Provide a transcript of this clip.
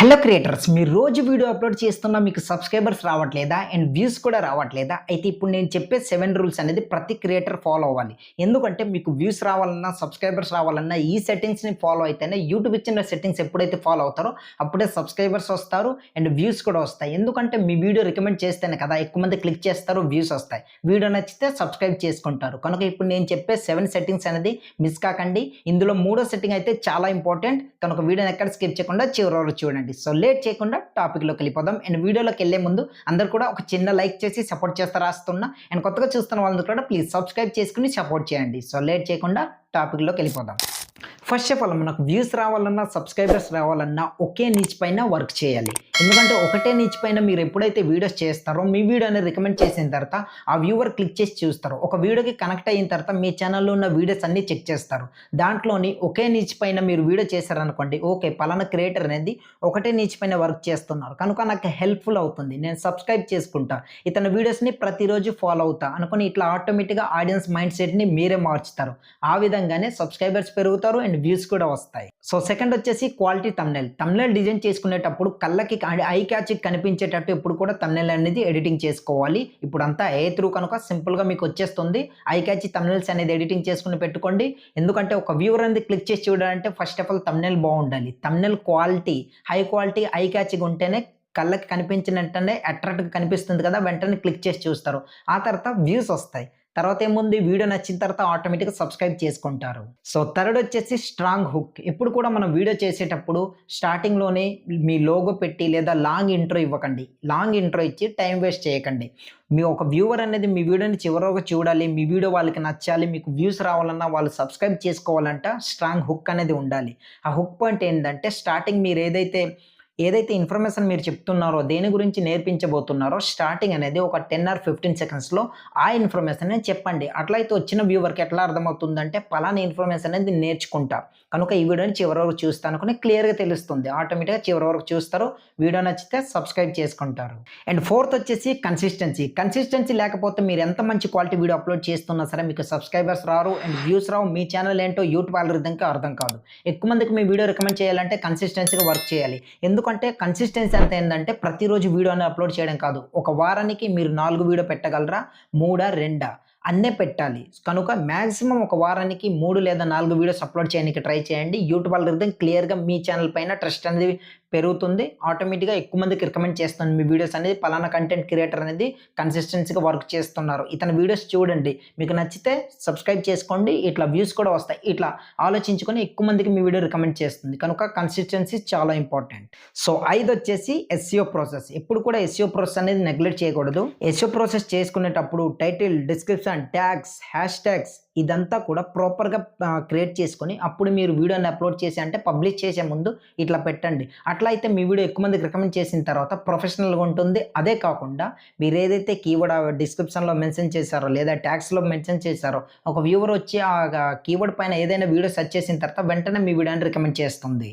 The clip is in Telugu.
హలో క్రియేటర్స్, మీరు రోజు వీడియో అప్లోడ్ చేస్తున్నా మీకు సబ్స్క్రైబర్స్ రావట్లేదా అండ్ వ్యూస్ కూడా రావట్లేదా? అయితే ఇప్పుడు నేను చెప్పే 7 రూల్స్ అనేది ప్రతి క్రియేటర్ ఫాలో అవ్వాలి. ఎందుకంటే మీకు వ్యూస్ రావాలన్నా, సబ్స్క్రైబర్స్ రావాలన్నా ఈ సెట్టింగ్స్‌ని ఫాలో అయితేనే యూట్యూబ్ ఇచ్చిన సెట్టింగ్స్ ఎప్పుడైతే ఫాలో అవుతారో అప్పుడే సబ్స్క్రైబర్స్ వస్తారు అండ్ వ్యూస్ కూడా వస్తాయి. ఎందుకంటే మీ వీడియో రికమెండ్ చేస్తేనే కదా ఎక్కువ మంది క్లిక్ చేస్తారు, వ్యూస్ వస్తాయి. వీడియో నచ్చితే సబ్స్క్రైబ్ చేసుకుంటారు. కనుక ఇప్పుడు నేను చెప్పే 7 సెట్టింగ్స్ అనేది మిస్ కాకండి. ఇందులో మూడో సెట్టింగ్ అయితే చాలా ఇంపార్టెంట్. కనుక వీడియోని ఎక్కడ స్కిప్ చేయకుండా చివరి వరకు చూడండి. సో లేట్ చేయకుండా టాపిక్లోకి వెళ్ళిపోదాం. అండ్ వీడియోలోకి వెళ్ళే ముందు అందరు కూడా ఒక చిన్న లైక్ చేసి సపోర్ట్ చేస్తారా రాస్తున్నా. అండ్ కొత్తగా చూస్తున్న వాళ్ళందరూ కూడా ప్లీజ్ సబ్స్క్రైబ్ చేసుకుని సపోర్ట్ చేయండి. సో లేట్ చేయకుండా టాపిక్లోకి వెళ్ళిపోదాం. ఫస్ట్ ఆఫ్ ఆల్ మనకు వ్యూస్ రావాలన్నా, సబ్స్క్రైబర్స్ రావాలన్నా ఒకే నీచ్ పైన వర్క్ చేయాలి. ఎందుకంటే ఒకటే నీచ్ పైన మీరు ఎప్పుడైతే వీడియోస్ చేస్తారో మీ వీడియోని రికమెండ్ చేసిన తర్వాత ఆ వ్యూవర్ క్లిక్ చేసి చూస్తారు. ఒక వీడియోకి కనెక్ట్ అయిన తర్వాత మీ ఛానల్లో ఉన్న వీడియోస్ అన్నీ చెక్ చేస్తారు. దాంట్లోని ఒకే నీచ్ పైన మీరు వీడియో చేశారనుకోండి, ఓకే పలానా క్రియేటర్ అనేది ఒకటే నీచ్ పైన వర్క్ చేస్తున్నారు కనుక నాకు హెల్ప్ఫుల్ అవుతుంది, నేను సబ్స్క్రైబ్ చేసుకుంటా, ఇతని వీడియోస్ని ప్రతిరోజు ఫాలో అవుతా అనుకుని ఇట్లా ఆటోమేటిక్గా ఆడియన్స్ మైండ్ సెట్ని మీరే మార్చుతారు. ఆ విధంగానే సబ్స్క్రైబర్స్ పెరుగుతారు అండ్ వ్యూస్ కూడా వస్తాయి. సో సెకండ్ వచ్చేసి క్వాలిటీ తమ్నెల్ డిజైన్ చేసుకునేటప్పుడు కళ్ళకి ఐ క్యాచ్ కనిపించేటట్టు ఇప్పుడు కూడా తమ్నెల్ అనేది ఎడిటింగ్ చేసుకోవాలి. ఇప్పుడు అంతా ఏ త్రూ కనుక సింపుల్గా మీకు వచ్చేస్తుంది. ఐ క్యాచ్ తమ్నెల్స్ అనేది ఎడిటింగ్ చేసుకుని పెట్టుకోండి. ఎందుకంటే ఒక వ్యూవర్ అనేది క్లిక్ చేసి చూడాలంటే ఫస్ట్ ఆఫ్ ఆల్ తమ్నెల్ బాగుండాలి. Thumbnail quality high quality eye క్యాచ్గా ఉంటేనే కళ్ళకి కనిపించినట్టనే అట్రాక్ట్గా కనిపిస్తుంది కదా, వెంటనే క్లిక్ చేసి చూస్తారు. ఆ తర్వాత వ్యూస్ వస్తాయి. తర్వాత ఏముంది, వీడియో నచ్చిన తర్వాత ఆటోమేటిక్గా సబ్స్క్రైబ్ చేసుకుంటారు. సో థర్డ్ వచ్చేసి స్ట్రాంగ్ హుక్. ఎప్పుడు కూడా మనం వీడియో చేసేటప్పుడు స్టార్టింగ్లోనే మీ లోగో పెట్టి లేదా లాంగ్ ఇంట్రో ఇవ్వకండి. లాంగ్ ఇంట్రో ఇచ్చి టైం వేస్ట్ చేయకండి. మీ ఒక వ్యూవర్ అనేది మీ వీడియోని చివరిగా చూడాలి, మీ వీడియో వాళ్ళకి నచ్చాలి, మీకు వ్యూస్ రావాలన్నా, వాళ్ళు సబ్స్క్రైబ్ చేసుకోవాలంటే స్ట్రాంగ్ హుక్ అనేది ఉండాలి. ఆ హుక్ పాయింట్ ఏంటంటే స్టార్టింగ్ మీరు ఏదైతే ఇన్ఫర్మేషన్ మీరు చెప్తున్నారో, దేని గురించి నేర్పించబోతున్నారో స్టార్టింగ్ అనేది ఒక 10 or 15 సెకండ్స్లో ఆ ఇన్ఫర్మేషన్ అనేది చెప్పండి. అట్లయితే వచ్చిన వ్యూవర్కి ఎట్లా అర్థమవుతుందంటే పలానా ఇన్ఫర్మేషన్ అనేది నేర్చుకుంటా కనుక ఈ వీడియోని చివరి వరకు చూస్తాను అనుకుని క్లియర్గా తెలుస్తుంది. ఆటోమేటిక్గా చివరి వరకు చూస్తారు, వీడియో నచ్చితే సబ్స్క్రైబ్ చేసుకుంటారు. అండ్ ఫోర్త్ వచ్చేసి కన్సిస్టెన్సీ లేకపోతే మీరు ఎంత మంచి క్వాలిటీ వీడియో అప్లోడ్ చేస్తున్నా సరే మీకు సబ్స్క్రైబర్స్ రారు and views Rao. Me channel ఏంటో యూట్యూబ్ ఆల్గోరిథంకి అర్థం కాదు. ఎక్కువ మందికి మీ వీడియో రికమెండ్ చేయాలంటే కన్సిస్టెన్సీగా వర్క్ చేయాలి. ఎందుకంటే కన్సిస్టెన్సీ అంత ఏంటంటే ప్రతిరోజు వీడియోని అప్లోడ్ చేయడం కాదు. ఒక వారానికి మీరు 4 వీడియో పెట్టగలరా, 3 2 అన్నే పెట్టాలి. కనుక మ్యాక్సిమం ఒక వారానికి 3 లేదా 4 వీడియోస్ అప్లోడ్ చేయడానికి ట్రై చేయండి. యూట్యూబ్ ఆల్గోరిథం క్లియర్గా మీ ఛానల్ పైన ట్రస్ట్ అనేది పెరుగుతుంది. ఆటోమేటిక్గా ఎక్కువ మందికి రికమెండ్ చేస్తుంది మీ వీడియోస్ అనేది పలానా కంటెంట్ క్రియేటర్ అనేది కన్సిస్టెన్సీగా వర్క్ చేస్తున్నారు, ఇతని వీడియోస్ చూడండి, మీకు నచ్చితే సబ్స్క్రైబ్ చేసుకోండి, ఇట్లా వ్యూస్ కూడా వస్తాయి. ఇట్లా ఆలోచించుకొని ఎక్కువ మందికి మీ వీడియో రికమెండ్ చేస్తుంది. కనుక కన్సిస్టెన్సీ చాలా ఇంపార్టెంట్. సో 5 వచ్చేసి ఎస్ఈఓ ప్రాసెస్. ఎప్పుడు కూడా ఎస్ఈఓ ప్రాసెస్ అనేది నెగ్లెక్ట్ చేయకూడదు. ఎస్ఈఓ ప్రాసెస్ చేసుకునేటప్పుడు title, description, tags, hash tags ఇదంతా కూడా ప్రాపర్గా క్రియేట్ చేసుకొని అప్పుడు మీరు వీడియోని అప్లోడ్ చేసి అంటే పబ్లిష్ చేసే ముందు ఇట్లా పెట్టండి. అట్లా అయితే మీ వీడియో ఎక్కువ మందికి రికమెండ్ చేసిన తర్వాత ప్రొఫెషనల్గా ఉంటుంది. అదే కాకుండా మీరు ఏదైతే కీవర్డ్ డిస్క్రిప్షన్లో మెన్షన్ చేశారో లేదా ట్యాగ్స్లో మెన్షన్ చేశారో ఒక వ్యూవర్ వచ్చి ఆ కీవర్డ్ పైన ఏదైనా వీడియో సెర్చ్ చేసిన తర్వాత వెంటనే మీ వీడియోని రికమెండ్ చేస్తుంది.